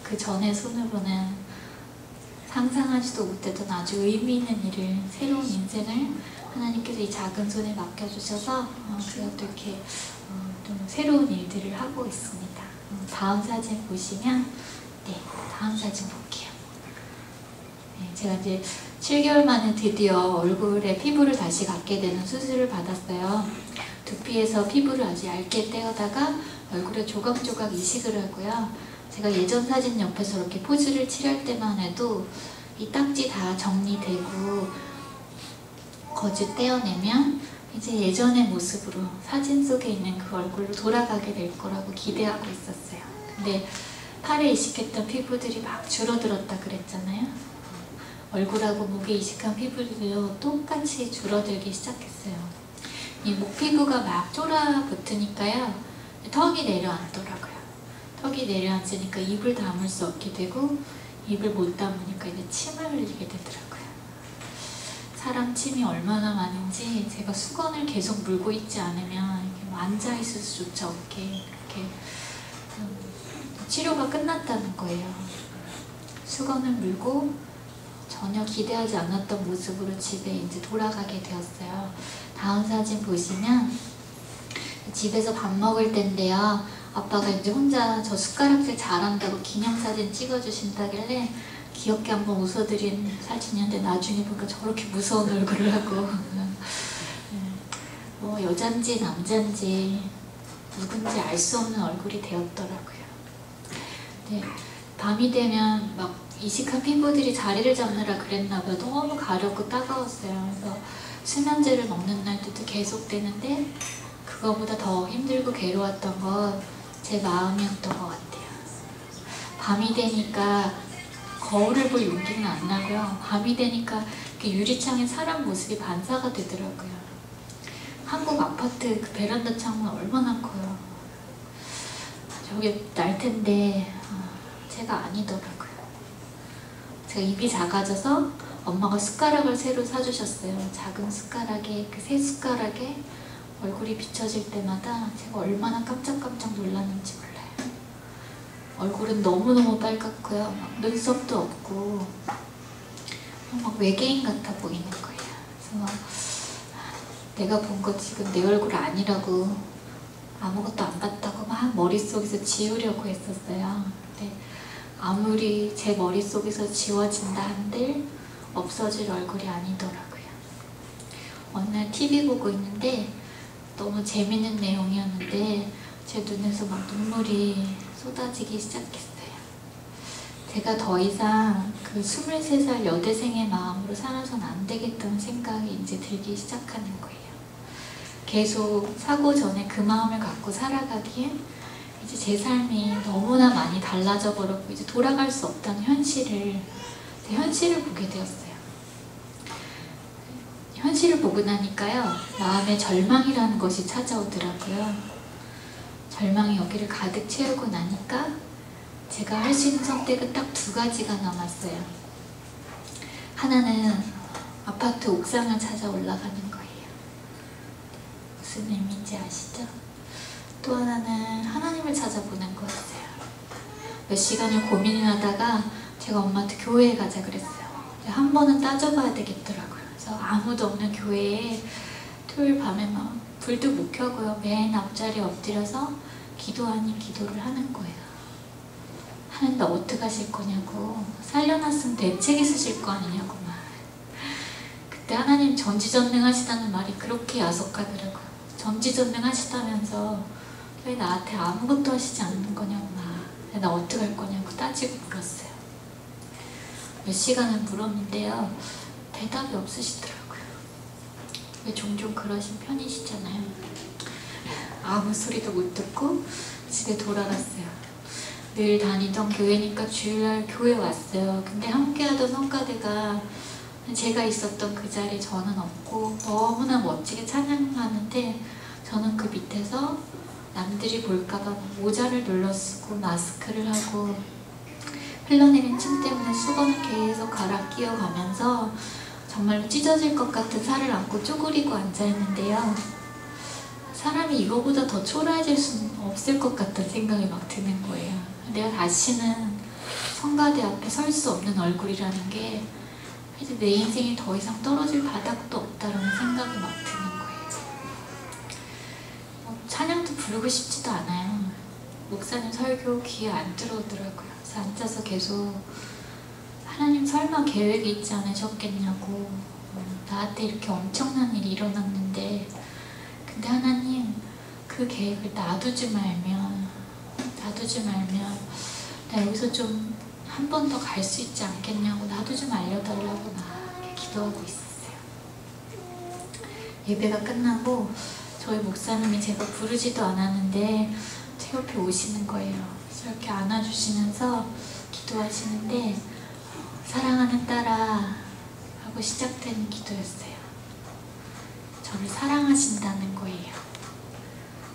그 전에 손으로는 상상하지도 못했던 아주 의미 있는 일을, 새로운 인생을 하나님께서 이 작은 손에 맡겨주셔서 제가 또 이렇게 또 새로운 일들을 하고 있습니다. 다음 사진 보시면, 네, 다음 사진 볼게요. 네, 제가 이제 7개월 만에 드디어 얼굴에 피부를 다시 갖게 되는 수술을 받았어요. 두피에서 피부를 아주 얇게 떼어다가 얼굴에 조각조각 이식을 하고요. 제가 예전 사진 옆에서 이렇게 포즈를 칠할 때만 해도 이 딱지 다 정리되고 거즈 떼어내면 이제 예전의 모습으로 사진 속에 있는 그 얼굴로 돌아가게 될 거라고 기대하고 있었어요. 근데 팔에 이식했던 피부들이 막 줄어들었다 그랬잖아요. 얼굴하고 목에 이식한 피부들도 똑같이 줄어들기 시작했어요. 이 목 피부가 막 쫄아붙으니까요, 턱이 내려앉더라고요. 턱이 내려앉으니까 입을 다물 수 없게 되고, 입을 못 다무니까 이제 침을 흘리게 되더라고요. 사람 침이 얼마나 많은지 제가 수건을 계속 물고 있지 않으면 앉아있을 수조차 없게 이렇게 치료가 끝났다는 거예요. 수건을 물고 전혀 기대하지 않았던 모습으로 집에 이제 돌아가게 되었어요. 다음 사진 보시면 집에서 밥 먹을 때인데요. 아빠가 이제 혼자 저 숟가락질 잘한다고 기념사진 찍어주신다길래 귀엽게 한번 웃어드린 사진이었는데 나중에 보니까 저렇게 무서운 얼굴을 하고 뭐 여잔지 남잔지 누군지 알 수 없는 얼굴이 되었더라고요. 네, 밤이 되면 막 이식한 피부들이 자리를 잡느라 그랬나봐요. 너무 가렵고 따가웠어요. 그래서 수면제를 먹는 날도 계속되는데 그거보다 더 힘들고 괴로웠던 건 제 마음이었던 것 같아요. 밤이 되니까 거울을 볼 용기는 안 나고요. 밤이 되니까 유리창에 사람 모습이 반사가 되더라고요. 한국 아파트 그 베란다 창문 얼마나 커요. 저게 날 텐데 제가 아니더라고요. 제가 입이 작아져서 엄마가 숟가락을 새로 사주셨어요. 작은 숟가락에, 그 새 숟가락에 얼굴이 비춰질 때마다 제가 얼마나 깜짝깜짝 놀랐는지 몰라요. 얼굴은 너무너무 빨갛고요. 막 눈썹도 없고 막 외계인 같아 보이는 거예요. 그래서 내가 본 거 지금 내 얼굴 아니라고 아무것도 안 봤다고 막 머릿속에서 지우려고 했었어요. 근데 아무리 제 머릿속에서 지워진다 한들 없어질 얼굴이 아니더라고요. 어느 날 TV 보고 있는데 너무 재밌는 내용이었는데 제 눈에서 막 눈물이 쏟아지기 시작했어요. 제가 더 이상 그 23살 여대생의 마음으로 살아서는 안 되겠다는 생각이 이제 들기 시작하는 거예요. 계속 사고 전에 그 마음을 갖고 살아가기엔 이제 제 삶이 너무나 많이 달라져 버렸고 이제 돌아갈 수 없다는 현실을 보게 되었어요. 현실을 보고 나니까요, 마음에 절망이라는 것이 찾아오더라고요. 절망이 여기를 가득 채우고 나니까 제가 할 수 있는 선택은 딱 2가지가 남았어요. 하나는 아파트 옥상을 찾아 올라가는 거예요. 무슨 의미인지 아시죠? 또 하나는 하나님을 찾아보는 거였어요. 몇 시간을 고민을 하다가 제가 엄마한테 교회에 가자 그랬어요. 한 번은 따져봐야 되겠더라고요. 그래서 아무도 없는 교회에 토요일 밤에 막 불도 못 켜고요. 맨 앞자리에 엎드려서 기도 아닌 기도를 하는 거예요. 하나님 나 어떡하실 거냐고, 살려놨으면 대책 있으실 거 아니냐고 막. 그때 하나님 전지전능하시다는 말이 그렇게 야속하더라고요. 전지전능하시다면서 왜 나한테 아무것도 하시지 않는 거냐고 막. 나 어떡할 거냐고 따지고 물었어요. 몇 시간을 물었는데요, 대답이 없으시더라고요. 왜 종종 그러신 편이시잖아요. 아무 소리도 못 듣고 집에 돌아갔어요. 늘 다니던 교회니까 주일날 교회 왔어요. 근데 함께하던 성가대가 제가 있었던 그 자리에 저는 없고 너무나 멋지게 찬양하는데 저는 그 밑에서 남들이 볼까봐 모자를 눌러 쓰고 마스크를 하고 흘러내린 침 때문에 수건을 계속 갈아 끼워가면서 정말로 찢어질 것 같은 살을 안고 쪼그리고 앉아있는데요. 사람이 이거보다 더 초라해질 수는 없을 것 같다는 생각이 막 드는 거예요. 내가 다시는 성가대 앞에 설 수 없는 얼굴이라는 게 이제 내 인생이 더 이상 떨어질 바닥도 없다라는 생각이 막 드는 거예요. 찬양도 부르고 싶지도 않아요. 목사님 설교 귀에 안 들어오더라고요. 그래서 앉아서 계속 하나님 설마 계획이 있지 않으셨겠냐고, 나한테 이렇게 엄청난 일이 일어났는데 근데 하나님 그 계획을 놔두지 말면 나 여기서 좀 한 번 더 갈 수 있지 않겠냐고, 나도 좀 알려달라고 막 이렇게 기도하고 있었어요. 예배가 끝나고 저희 목사님이 제가 부르지도 않았는데 제 옆에 오시는 거예요. 그래서 이렇게 안아주시면서 기도하시는데 사랑하는 딸아 하고 시작되는 기도였어요. 저를 사랑하신다는 거예요.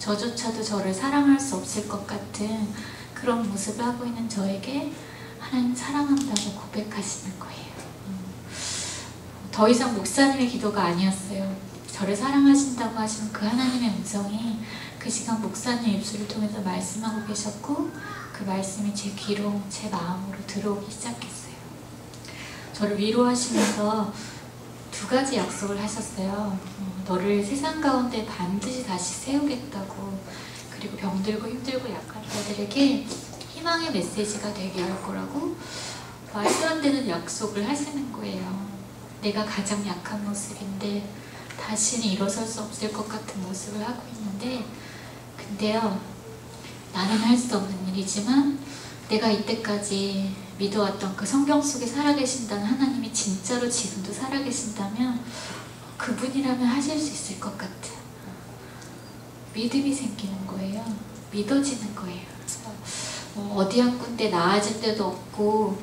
저조차도 저를 사랑할 수 없을 것 같은 그런 모습을 하고 있는 저에게 하나님 사랑한다고 고백하시는 거예요. 더 이상 목사님의 기도가 아니었어요. 저를 사랑하신다고 하시는 그 하나님의 음성이 그 시간 목사님 입술을 통해서 말씀하고 계셨고, 그 말씀이 제 귀로, 제 마음으로 들어오기 시작했어요. 저를 위로하시면서 두 가지 약속을 하셨어요. 너를 세상 가운데 반드시 다시 세우겠다고, 그리고 병들고 힘들고 약한 자들에게 희망의 메시지가 되게 할 거라고 말도 안 되는 약속을 하시는 거예요. 내가 가장 약한 모습인데 다시는 일어설 수 없을 것 같은 모습을 하고 있는데, 근데요, 나는 할 수 없는 일이지만 내가 이때까지 믿어왔던 그 성경 속에 살아계신다는 하나님이 진짜로 지금도 살아계신다면 그분이라면 하실 수 있을 것 같은 믿음이 생기는 거예요. 믿어지는 거예요. 어디 한 군데 나아진 데도 없고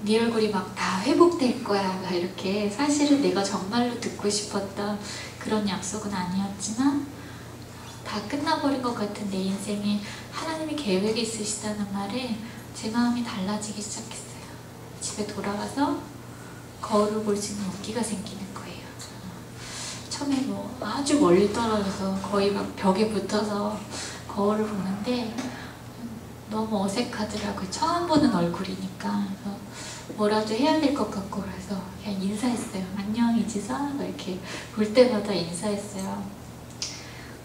네 얼굴이 막 다 회복될 거야 막 이렇게, 사실은 내가 정말로 듣고 싶었던 그런 약속은 아니었지만 다 끝나버린 것 같은 내 인생에 하나님이 계획이 있으시다는 말에 제 마음이 달라지기 시작했어요. 집에 돌아가서 거울을 볼 수 있는 용기가 생기는 거예요. 처음에 뭐 아주 멀리 떨어져서 거의 막 벽에 붙어서 거울을 보는데 너무 어색하더라고요. 처음 보는 얼굴이니까. 그래서 뭐라도 해야 될 것 같고, 그래서 그냥 인사했어요. 안녕 이지사, 이렇게 볼 때마다 인사했어요.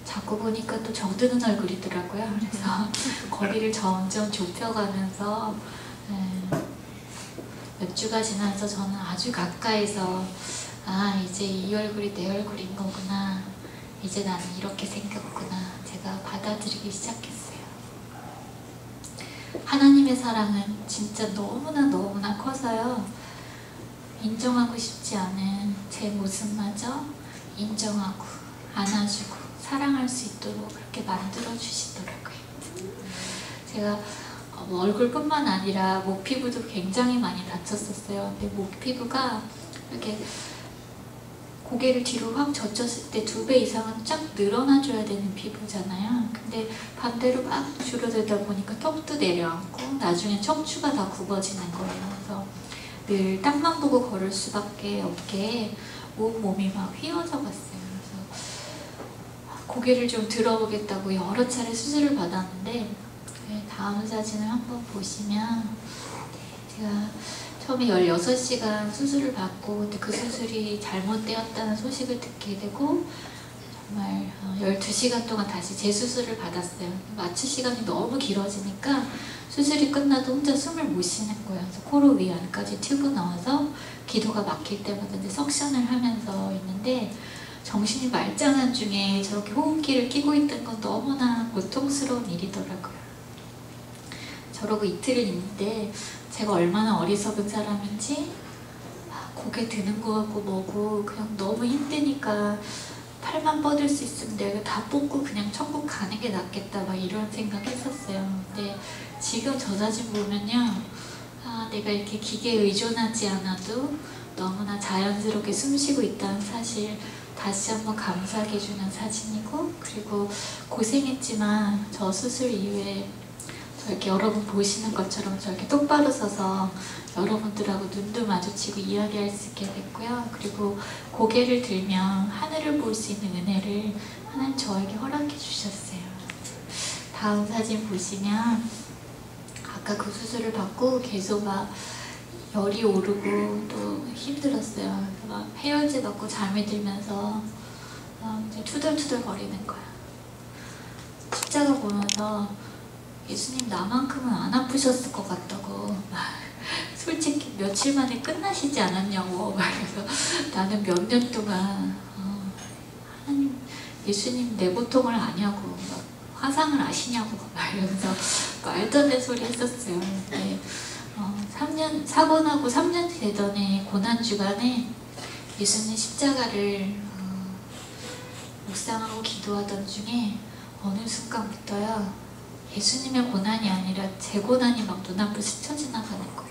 자꾸 보니까 또 정드는 얼굴이더라고요. 그래서 거리를 점점 좁혀가면서 몇 주가 지나서 저는 아주 가까이서 아, 이제 이 얼굴이 내 얼굴인 거구나, 이제 나는 이렇게 생겼구나, 제가 받아들이기 시작했어요. 하나님의 사랑은 진짜 너무나 커서요, 인정하고 싶지 않은 제 모습마저 인정하고 안아주고 사랑할 수 있도록 그렇게 만들어 주시더라고요. 제가 얼굴뿐만 아니라 목 피부도 굉장히 많이 다쳤었어요. 근데 목 피부가 이렇게 고개를 뒤로 확 젖혔을 때 2배 이상은 쫙 늘어나줘야 되는 피부잖아요. 근데 반대로 막 줄어들다 보니까 턱도 내려앉고 나중엔 척추가 다 굽어지는 거예요. 그래서 늘 땅만 보고 걸을 수밖에 없게 온몸이 막 휘어져 갔어요. 그래서 고개를 좀 들어보겠다고 여러 차례 수술을 받았는데, 다음 사진을 한번 보시면 제가 처음에 16시간 수술을 받고, 근데 그 수술이 잘못되었다는 소식을 듣게 되고 정말 12시간 동안 다시 재수술을 받았어요. 마취 시간이 너무 길어지니까 수술이 끝나도 혼자 숨을 못 쉬는 거예요. 그래서 코로 위 안까지 튜브 넣어서 기도가 막힐 때마다 이제 석션을 하면서 있는데, 정신이 말짱한 중에 저렇게 호흡기를 끼고 있던 건 너무나 고통스러운 일이더라고요. 저러고 이틀을 있는데 제가 얼마나 어리석은 사람인지 고개 드는 거 같고 뭐고 그냥 너무 힘드니까 팔만 뻗을 수 있으면 내가 다 뽑고 그냥 천국 가는 게 낫겠다 막 이런 생각했었어요. 근데 지금 저 사진 보면요, 내가 이렇게 기계에 의존하지 않아도 너무나 자연스럽게 숨쉬고 있다는 사실 다시 한번 감사하게 해주는 사진이고, 그리고 고생했지만 저 수술 이후에 저렇게 여러분 보시는 것처럼 저렇게 똑바로 서서 여러분들하고 눈도 마주치고 이야기할 수 있게 됐고요. 그리고 고개를 들면 하늘을 볼 수 있는 은혜를 하나님 저에게 허락해 주셨어요. 다음 사진 보시면 아까 그 수술을 받고 계속 막 열이 오르고 또 힘들었어요. 그래서 막 해열제 먹고 잠이 들면서 이제 투덜투덜 거리는 거야. 십자가 보면서 예수님 나만큼은 안 아프셨을 것 같다고 솔직히 며칠 만에 끝나시지 않았냐고 그래서 나는 몇 년 동안 하나님 예수님 내 고통을 아냐고 막 화상을 아시냐고 막 이러면서 말도 안 되는 소리 했었어요. 근데 3년 사고 나고 3년 되던 해 고난주간에 예수님 십자가를 묵상하고 기도하던 중에 어느 순간부터요 예수님의 고난이 아니라 제 고난이 막 눈앞을 스쳐 지나가는 거예요.